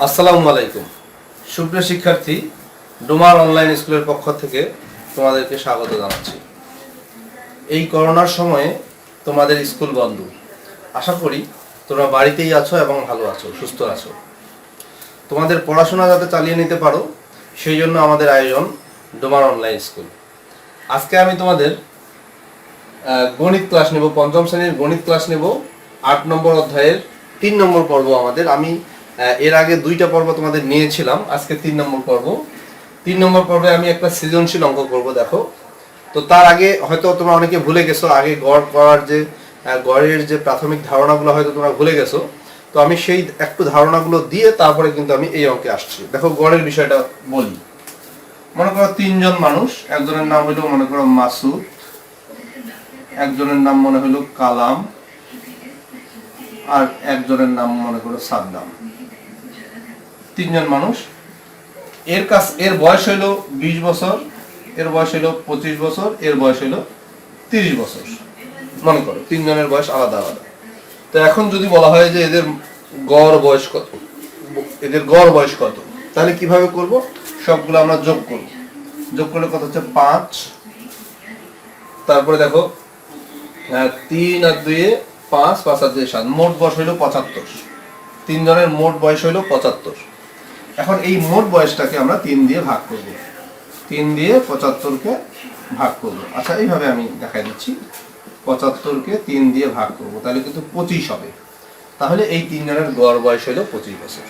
আসসালামু আলাইকুম সুপ্রিয় শিক্ষার্থী, ডোমার অনলাইন স্কুলের পক্ষ থেকে তোমাদেরকে স্বাগত জানাচ্ছি। এই করোনার সময়ে তোমাদের স্কুল বন্ধ। আশা করি তোমরা বাড়িতেই আছো এবং ভালো আছো, সুস্থ আছো। তোমাদের পড়াশোনা যাতে চালিয়ে নিতে পারো সেই জন্য আমাদের আয়োজন ডোমার অনলাইন স্কুল। আজকে আমি তোমাদের গণিত ক্লাস নেব, পঞ্চম শ্রেণীর গণিত ক্লাস নেব। ৮ নম্বর অধ্যায়ের ৩ নম্বর পর্ব আমাদের। আমি এর আগে 2টা পর্ব তোমাদের নিয়েছিলাম, আজকে 3 নম্বর পর্ব। 3 নম্বর পর্বে আমি একটা সৃজনশীল অঙ্ক করব। দেখো, তো তার আগে হয়তো তোমরা অনেকে ভুলে গেছো, আগে গড় করার যে গড়ের যে প্রাথমিক ধারণাগুলো হয়তো তোমরা ভুলে গেছো। তো আমি সেই একটু ধারণাগুলো দিয়ে তারপরে কিন্তু আমি এই অঙ্কে আসছি। দেখো, গড়ের বিষয়টা বলি। মনে করো 3 জন মানুষ, একজনের নাম হলো মনে করো মাসুদ, একজনের নাম মনে হলো কালাম, আর একজনের নাম মনে করো সাদ্দাম। 3 জন মানুষ। এর বয়স হলো 20 বছর, এর বয়স হলো 25 বছর, এর বয়স হলো 30 বছর। মনে করো 3 জনের বয়স আলাদা আলাদা। তো এখন যদি বলা হয় যে এদের গড় বয়স কত, তাহলে কিভাবে করব? সবগুলো আমরা যোগ করব। যোগ করলে কত হচ্ছে? 5। তারপরে দেখো 3 আর 2 এ 5, 5 আর 2 7, মোট বয়স হলো 75। 3 জনের মোট বয়স হলো 75। এখন এই মোট বয়সটাকে আমরা 3 দিয়ে ভাগ করব। 3 দিয়ে 75কে ভাগ করব। আচ্ছা, এইভাবে আমি দেখাই দিচ্ছি। 75কে 3 দিয়ে ভাগ করব, তাহলে কিন্তু 25 হবে। তাহলে এই 3 জনের গড় বয়স হলো 25 বছর।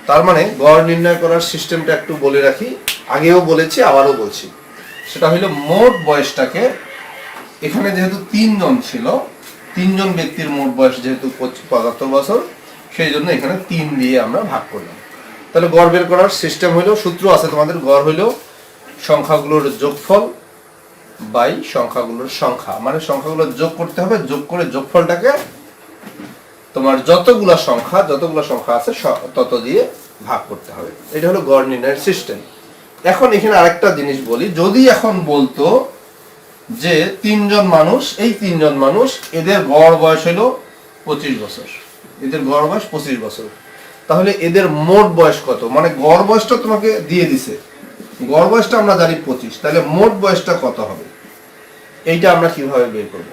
তার মানে গড় নির্ণয় করার সিস্টেমটা একটু বলে রাখি, আগেও বলেছি আবারও বলছি। সেটা হলো মোট বয়সটাকে, এখানে যেহেতু 3 জন ছিল, 3 জন ব্যক্তির মোট বয়স যেহেতু 75 বছর, সেই জন্য এখানে 3 দিয়ে আমরা ভাগ করলাম। তাহলে গড় বের করার সিস্টেম হলো, সূত্র আছে তোমাদের। গড় হলো সংখ্যাগুলোর যোগফল বাই সংখ্যাগুলোর সংখ্যা, মানে সংখ্যাগুলো যোগ করতে হবে, যোগ করে যোগফলটাকে তোমার যতগুলা সংখ্যা আছে তত দিয়ে ভাগ করতে হবে। এটা হলো গড় নির্ণয়ের সিস্টেম। এখন এখানে আরেকটা জিনিস বলি, যদি এখন বলতো যে 3 জন মানুষ, এই 3 জন মানুষ এদের গড় বয়স হলো 25 বছর, এদের গড় বয়স 25 বছর, তাহলে এদের মোট বয়স কত? মানে গড় বয়সটা তোমাকে দিয়ে দিছে, গড় বয়সটা আমরা জানি 25, তাহলে মোট বয়সটা কত হবে? এইটা আমরা কিভাবে বের করব?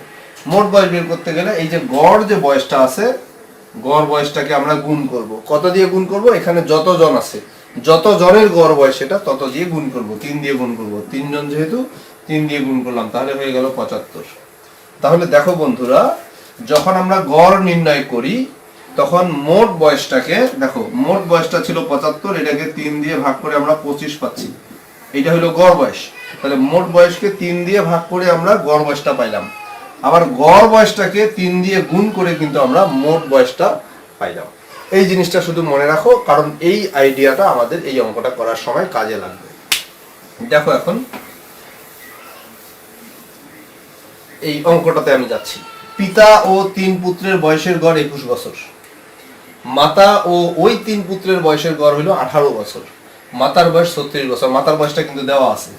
মোট বয়স বের করতে গেলে এই যে গড় যে বয়সটা আছে, গড় বয়সটাকে আমরা গুণ করব। কত দিয়ে গুণ করব? এখানে যত জন আছে, যত জনের গড় বয়স এটা তত দিয়ে গুণ করব। 3 দিয়ে গুণ করব। 3 জন যেহেতু, 3 দিয়ে গুণ করলাম, তাহলে হয়ে গেল 75। তাহলে দেখো বন্ধুরা, যখন আমরা গড় নির্ণয় করি তখন মোট বয়সটাকে দেখো, মোট বয়সটা ছিল 75, এটাকে 3 দিয়ে ভাগ করে আমরা 25 পাচ্ছি। এটা হলো গড় বয়স। তাহলে মোট বয়সকে 3 দিয়ে ভাগ করে আমরা গড় বয়সটা পাইলাম। আবার গড় বয়সটাকে 3 দিয়ে গুণ করে কিন্তু আমরা মোট বয়সটা পাইলাম। এই জিনিসটা শুধু মনে রাখো, কারণ এই আইডিয়াটা আমাদের এই অঙ্কটা করার সময় কাজে লাগবে। দেখো, এখন এই অঙ্কটাতে আমি যাচ্ছি। পিতা ও 3 পুত্রের বয়সের গড় 21 বছর। মাতা ও ওই 3 পুত্রের বয়সের গড় হলো 18 বছর। মাতার বয়স 36 বছর। মাতার বয়সটা কিন্তু দেওয়া আছে।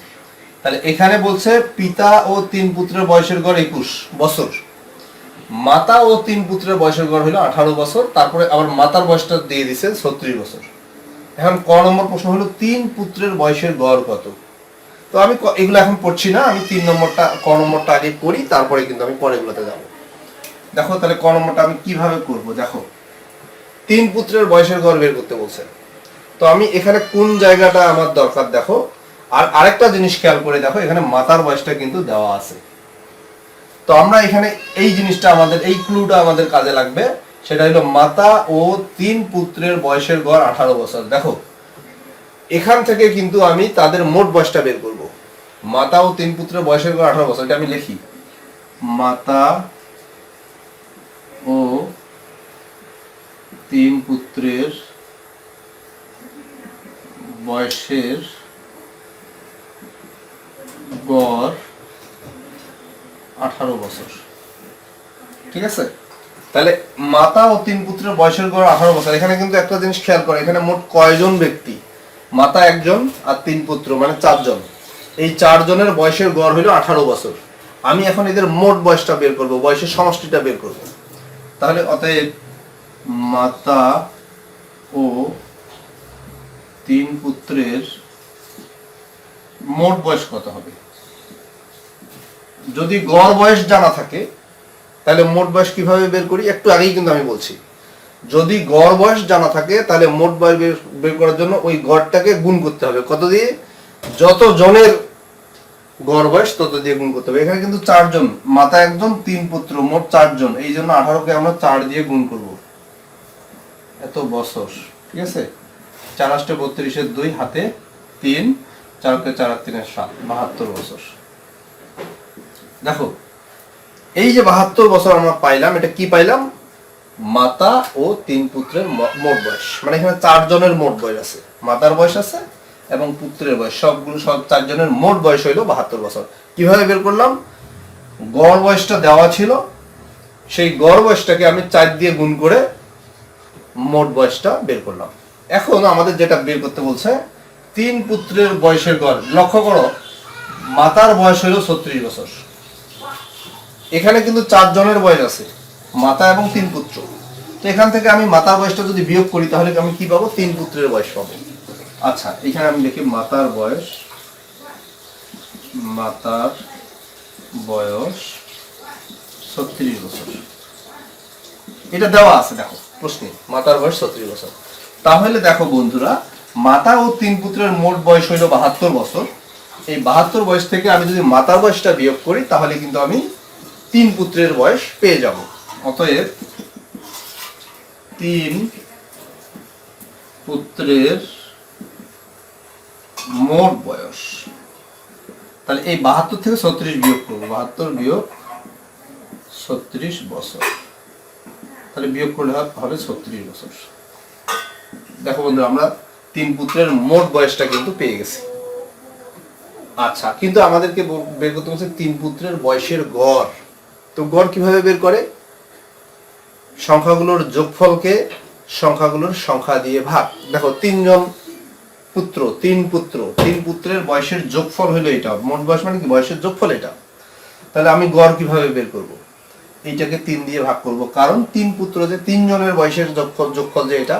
তাহলে এখানে বলছে পিতা ও 3 পুত্রের বয়সের গড় 21 বছর, মাতা ও 3 পুত্রের বয়সের গড় হলো 18 বছর, তারপরে আবার মাতার বয়সটা দিয়ে দিছে 36 বছর। এখন ক নম্বর প্রশ্ন হলো 3 পুত্রের বয়সের গড় কত? তো আমি এগুলো এখন পড়ছি না, আমি 3 নম্বরটা, ক নম্বরটা আগে করি, তারপরে কিন্তু আমি পরেরগুলোতে যাব। দেখো, তাহলে ক নম্বরটা আমি কিভাবে করব? দেখো, 3 পুত্রের বয়সের গড় বের করতে বলছে। তো আমি এখানে কোন জায়গাটা আমার দরকার দেখো। আর আরেকটা জিনিস খেয়াল করে দেখো, এখানে মাতার বয়সটা কিন্তু দেওয়া আছে। তো আমরা এখানে এই জিনিসটা, আমাদের এই ক্লুটা আমাদের কাজে লাগবে। সেটা হলো মাতা ও 3 পুত্রের বয়সের গড় 18 বছর। দেখো, এখান থেকে কিন্তু আমি তাদের মোট বয়সটা বের করব। মাতা ও 3 পুত্রের বয়সের গড় 18 বছর, এটা আমি লিখি। মাতা ও 3 পুত্রের বয়সের গড় 18 বছর। ঠিক আছে? তাহলে মাতা ও 3 পুত্রের বয়সের গড় 18 বছর। এখানে কিন্তু একটা জিনিস খেয়াল করো, এখানে মোট কয়জন ব্যক্তি? মাতা 1 জন আর 3 পুত্র, মানে 4 জন। এই 4 জনের বয়সের গড় হলো 18 বছর। আমি এখন এদের মোট বয়সটা বের করব, বয়সের সমষ্টিটা বের করব। তাহলে অতএব মাতা ও তিন পুত্রের মোট বয়স কত হবে? যদি গড় বয়স জানা থাকে তাহলে মোট বয়স কিভাবে বের করি একটু আগেই কিন্তু আমি বলছি। যদি গড় বয়স জানা থাকে তাহলে মোট বয়স বের করার জন্য ওই গড়টাকে গুণ করতে হবে কত দিয়ে? যত জনের গড় বয়স তত দিয়ে গুণ করতে হবে। এখানে কিন্তু 4 জন, মাতা একজন, 3 পুত্র, মোট 4 জন। এই জন্য 18কে আমরা 4 দিয়ে গুণ করব। এত বছর, ঠিক আছে? 4 8 32 2 হাতে 3, 4 কে 4 আর 3 7, 72 বছর। দেখো এই যে 72 বছর আমরা পাইলাম, এটা কি পাইলাম? মাতা ও 3 পুত্রের মোট বয়স। মানে এখানে 4 জনের মোট বয়স আছে, মাতার বয়স আছে এবং পুত্রের বয়স, সব 4 জনের মোট বয়স হইল 72 বছর। কিভাবে বের করলাম? গড় বয়সটা দেওয়া ছিল, সেই গড় বয়সটাকে আমি 4 দিয়ে গুণ করে মোট বয়সটা বের করলাম। এখন আমাদের যেটা বের করতে বলছে 3 পুত্রের বয়সের গড়। লক্ষ্য করো, মাতার বয়স হইল 36 বছর। এখানে কিন্তু 4 জনের বয়স আছে, মাতা এবং 3 পুত্র। তো এখান থেকে আমি মাতার বয়সটা যদি বিয়োগ করি তাহলে আমি কি পাবো? 3 পুত্রের বয়স পাবো। আচ্ছা, এখানে আমি লিখি মাতার বয়স 36 বছর। এটা দেওয়া আছে, দেখো প্রশ্নে মাতার বয়স 36 বছর। তাহলে দেখো বন্ধুরা, মাতা ও 3 পুত্রের মোট বয়স হইল 72 বছর। এই 72 বয়স থেকে আমি যদি মাতার বয়সটা বিয়োগ করি তাহলে কিন্তু আমি 3 পুত্রের বয়স পেয়ে যাব। অতএব 3 পুত্রের মোট বয়স, তাহলে এই 72 থেকে 36 বিয়োগ করবো, 72 বিয়োগ 36 বছর, তাহলে বিয়োগ করলে হবে 36 বছর। দেখো বন্ধু, আমরা 3 পুত্রের মোট বয়সটা কিন্তু পেয়ে গেছি। আচ্ছা, কিন্তু আমাদেরকে বের করতে বলছে 3 পুত্রের বয়সের গড়। তো গড় কিভাবে বের করে? সংখ্যাগুলোর যোগফলকে সংখ্যাগুলোর সংখ্যা দিয়ে ভাগ। দেখো 3 জন পুত্র, 3 পুত্রের বয়সের যোগফল হলো এটা। মোট বয়স মানে কি? বয়সের যোগফল এটা। তাহলে আমি গড় কিভাবে বের করব? এইটাকে 3 দিয়ে ভাগ করব, কারণ 3 পুত্র যে 3 জনের বয়সের যোগফল যে এটা,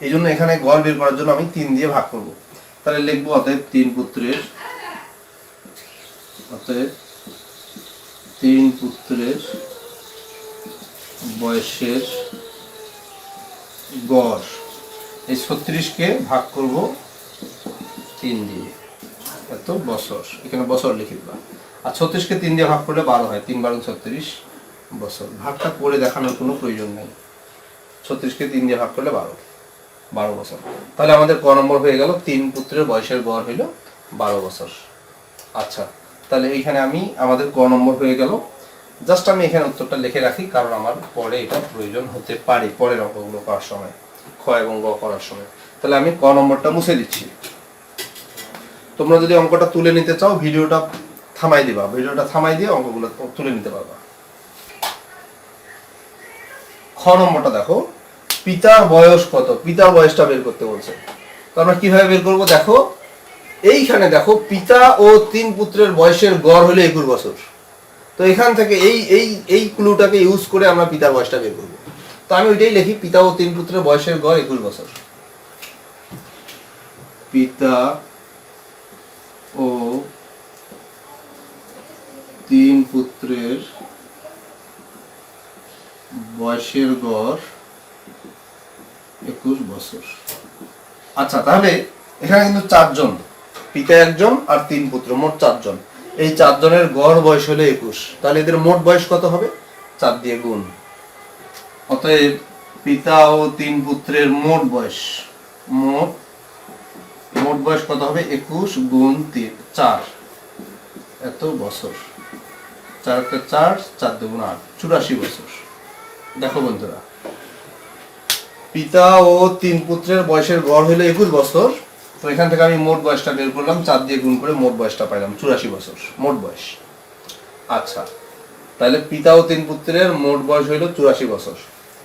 এই জন্য এখানে গড় বের করার জন্য আমি 3 দিয়ে ভাগ করব। তাহলে লিখবো অতএব 3 পুত্রের বয়সের গড়, এই 36কে ভাগ করব 3 দিয়ে, এত বছর। এখানে বছর লিখে দিলাম। আর 36কে 3 দিয়ে ভাগ করলে 12 হয়, 3 12 36 বছর। ভাগটা করে দেখানোর কোনো প্রয়োজন নেই। 36কে 3 দিয়ে ভাগ করলে 12 বছর। তাহলে আমাদের ক নম্বর হয়ে গেল? 3 পুত্রের বয়সের গড় হইল 12 বছর। আচ্ছা, তাহলে এইখানে আমাদের ক নম্বর হয়ে গেল। জাস্ট আমি এখানে উত্তরটা লিখে রাখি, কারণ আমার পরে এটা প্রয়োজন হতে পারে পরের অঙ্কগুলো করার সময়, খ এবং গ করার সময়। তাহলে আমি ক নম্বরটা মুছে দিচ্ছি। তোমরা যদি অঙ্কটা তুলে নিতে চাও ভিডিওটা থামাই দিবা, ভিডিওটা থামাই দিয়ে অঙ্কগুলো তুলে নিতে পারবা। খ নম্বরটা দেখো, পিতার বয়স কত? পিতার বয়সটা বের করতে বলছে। তো আমরা কিভাবে বের করব? দেখো এইখানে দেখো, পিতা ও 3 পুত্রের বয়সের গড় হলো 21 বছর। তো এখান থেকে এই ক্লুটাকে ইউজ করে আমরা পিতার বয়সটা বের করব। তো আমি ওইটাই লিখি, পিতা ও 3 পুত্রের বয়সের গড় 21 বছর। পিতা ও 3 পুত্রের বয়সের গড় 21 বছর। আচ্ছা, তাহলে এখানে কিন্তু 4 জন, পিতা একজন আর 3 পুত্র, মোট 4 জন। এই 4 জনের গড় বয়স হলো 21। তাহলে এদের মোট বয়স কত হবে? 4 দিয়ে গুণ। অতএব পিতা ও 3 পুত্রের মোট বয়স কত হবে? 21 গুণ 4, এত বছর। 4 কে 4, 4 দুগুণ 8, 84 বছর। দেখো বন্ধুরা, পিতা ও 3 পুত্রের বয়সের গড় হলো 21 বছর। তো এখান থেকে আমি মোট বয়সটা বের করলাম, 4 দিয়ে গুণ করে মোট বয়সটা পাইলাম 84 বছর মোট বয়স। আচ্ছা, তাহলে পিতা ও 3 পুত্রের মোট বয়স হইল 84 বছর।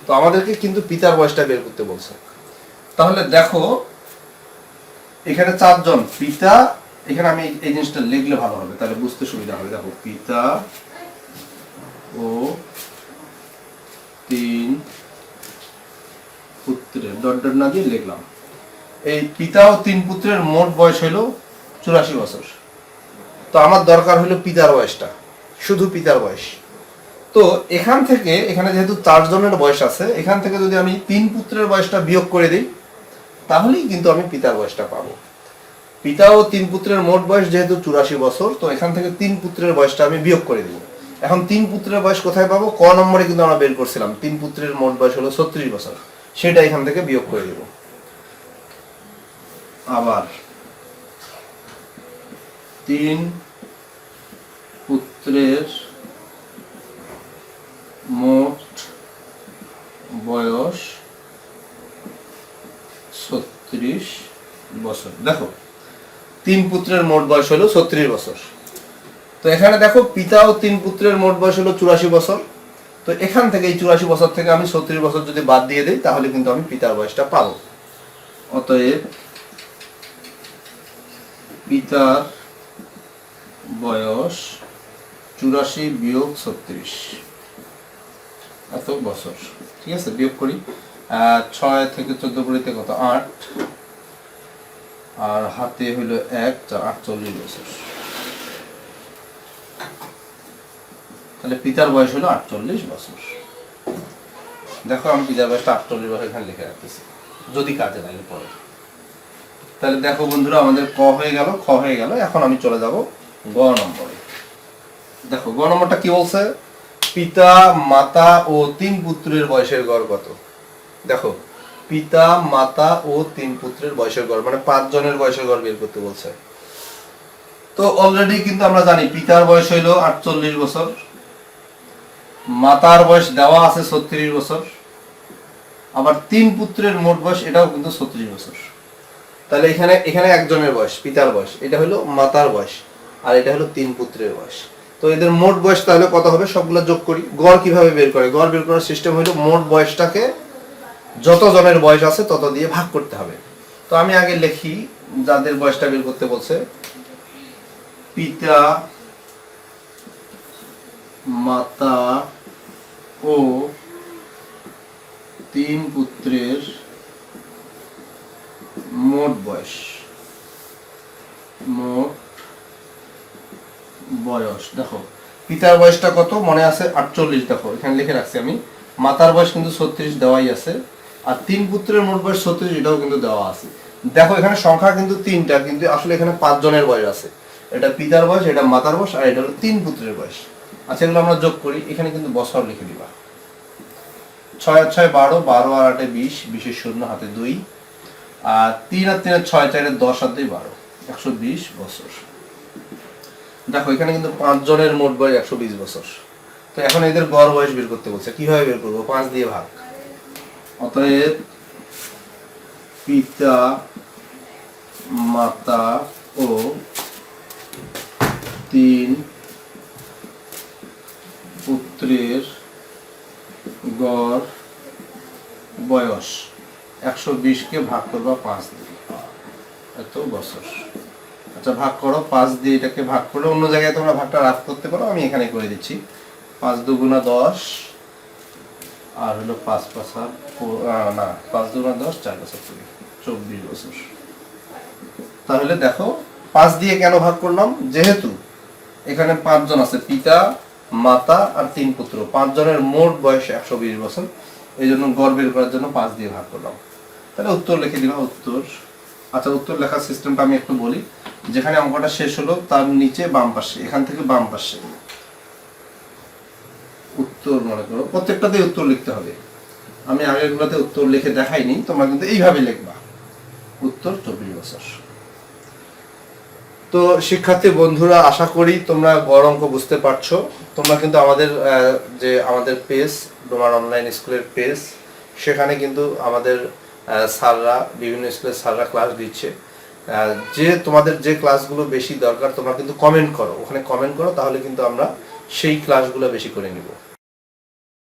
তো আমাদেরকে কিন্তু পিতার বয়সটা বের করতে বলছে। তাহলে দেখো এখানে 4 জন পিতা, এখানে আমি এই জিনিসটা লিখলে ভালো হবে, তাহলে বুঝতে সুবিধা হবে। দেখো পিতা ও 3 পুত্রের ডট ডট না দিয়ে লিখলাম এই পিতা ও 3 পুত্রের মোট বয়স হলো 84 বছর। তো আমার দরকার হলো পিতার বয়সটা, শুধু পিতার বয়স। তো এখান থেকে, এখানে যেহেতু 4 জনের বয়স আছে, এখান থেকে যদি আমি 3 পুত্রের বয়সটা বিয়োগ করে দিই তাহলেই কিন্তু আমি পিতার বয়সটা পাবো। পিতা ও 3 পুত্রের মোট বয়স যেহেতু 84 বছর, তো এখান থেকে 3 পুত্রের বয়সটা আমি বিয়োগ করে দিব। এখন 3 পুত্রের বয়স কোথায় পাবো? ক নম্বরে কিন্তু আমরা বের করছিলাম 3 পুত্রের মোট বয়স হলো 36 বছর, সেটা এখান থেকে বিয়োগ করে দিব। আবার 3 পুত্রের মোট বয়স 36 বছর। দেখো 3 পুত্রের মোট বয়স হলো 36 বছর। তো এখানে দেখো পিতা ও 3 পুত্রের মোট বয়স হলো 84 বছর। তো এখান থেকে এই 84 বছর থেকে আমি 36 বছর যদি বাদ দিয়ে দিই তাহলে কিন্তু আমি পিতার বয়সটা পাবো। অতএব পিতার বয়স 84 বিয়োগ 36, এত বছর। ঠিক আছে, বিয়োগ করি। 6 থেকে 14 পরিতে কত? 8, আর হাতে হইলো 1, 48 বছর। তাহলে পিতার বয়স হলো 48 বছর। দেখো আমি পিতার বয়সটা 48 বছর এখানে লিখে রাখতেছি, যদি কাজে লাগে পরে। তাহলে দেখো বন্ধুরা, আমাদের ক হয়ে গেল, খ হয়ে গেল। এখন আমি চলে যাব গ নম্বরে। দেখো গ নম্বরটা কি বলছে? পিতা, মাতা ও 3 পুত্রের বয়সের গড় কত? দেখো পিতা, মাতা ও 3 পুত্রের বয়সের গড়, মানে 5 জনের বয়সের গড় বের করতে বলছে। তো অলরেডি কিন্তু আমরা জানি পিতার বয়স হইলো 48 বছর, মাতার বয়স দেওয়া আছে 36 বছর, আবার 3 পুত্রের মোট বয়স এটাও কিন্তু 36 বছর। তাহলে এখানে এখানে একজনের বয়স, পিতার বয়স, এটা হলো মাতার বয়স, আর এটা হলো 3 পুত্রের বয়স। তো এদের মোট বয়স তাহলে কত হবে? সবগুলো যোগ করি। গড় কিভাবে বের করে? গড় বের করার সিস্টেম হলো মোট বয়সটাকে যত জনের বয়স আছে তত দিয়ে ভাগ করতে হবে। তো আমি আগে লিখি যাদের বয়সটা বের করতে বলছে। পিতা, মাতা ও 3 পুত্রের মোট বয়স, মোট বয়স। দেখো পিতার বয়সটা কত মনে আছে? 48। দেখো এখানে লিখে রাখছি আমি। মাতার বয়স কিন্তু 36 দেওয়াই আছে, আর 3 পুত্রের মোট বয়স 36 এটাও কিন্তু দেওয়া আছে। দেখো এখানে সংখ্যা কিন্তু 3টা, কিন্তু আসলে এখানে 5 জনের বয়স আছে। এটা পিতার বয়স, এটা মাতার বয়স, আর এটা হলো 3 পুত্রের বয়স। আচ্ছা এগুলো আমরা যোগ করি। এখানে কিন্তু বছর লিখে দিবা। 6 আর 6 12, 12 আর 8 20, 20 শূন্য হাতে 2, আর 3 আর 3 6, 4 10 আর 2 12, 120 বছর। দেখো এখানে কিন্তু 5 জনের মোট বয়স 120 বছর। তো এখন এদের গড় বয়স বের করতে বলছে। কিভাবে বের করবো? 5 দিয়ে ভাগ। অতএব পিতা, মাতা ও 3 পুত্রের গড় বয়স 120 কে ভাগ করবা 5 দিয়ে, এত বছর। আচ্ছা ভাগ করো 5 দিয়ে, এটাকে ভাগ করো। অন্য জায়গায় তোমরা ভাগটা রাফ করতে পারো, আমি এখানে করে দিচ্ছি। 5 দুগুণা 10, আর হলো 5 5 না 5 দুগুণা 10, 4 বছর 24 বছর। তাহলে দেখো 5 দিয়ে কেন ভাগ করলাম? যেহেতু এখানে 5 জন আছে, পিতা, মাতা আর 3 পুত্র, 5 জনের মোট বয়স 120 বছর। এই জন্য গড় বের করার জন্য 5 দিয়ে ভাগ করলাম। তাহলে উত্তর লিখে দিলাম। উত্তর, আচ্ছা উত্তর লেখার সিস্টেমটা আমি একটু বলি। যেখানে অঙ্কটা শেষ হলো তার নিচে বাম পাশে, এখান থেকে বাম পাশে উত্তর মনে করো। প্রত্যেকটাতে উত্তর লিখতে হবে। আমি আগেরগুলোতে উত্তর লিখে দেখাইনি, তোমরা কিন্তু এইভাবে লিখবা। উত্তর 24 বছর। তো শিক্ষার্থী বন্ধুরা, আশা করি তোমরা গড় অঙ্ক বুঝতে পারছো। তোমরা কিন্তু আমাদের পেজ, ডোমার অনলাইন স্কুলের পেজ, সেখানে কিন্তু আমাদের স্যাররা, বিভিন্ন স্কুলের স্যাররা ক্লাস দিচ্ছে। যে তোমাদের যে ক্লাসগুলো বেশি দরকার তোমরা কিন্তু কমেন্ট করো, ওখানে কমেন্ট করো, তাহলে কিন্তু আমরা সেই ক্লাসগুলো বেশি করে নিব।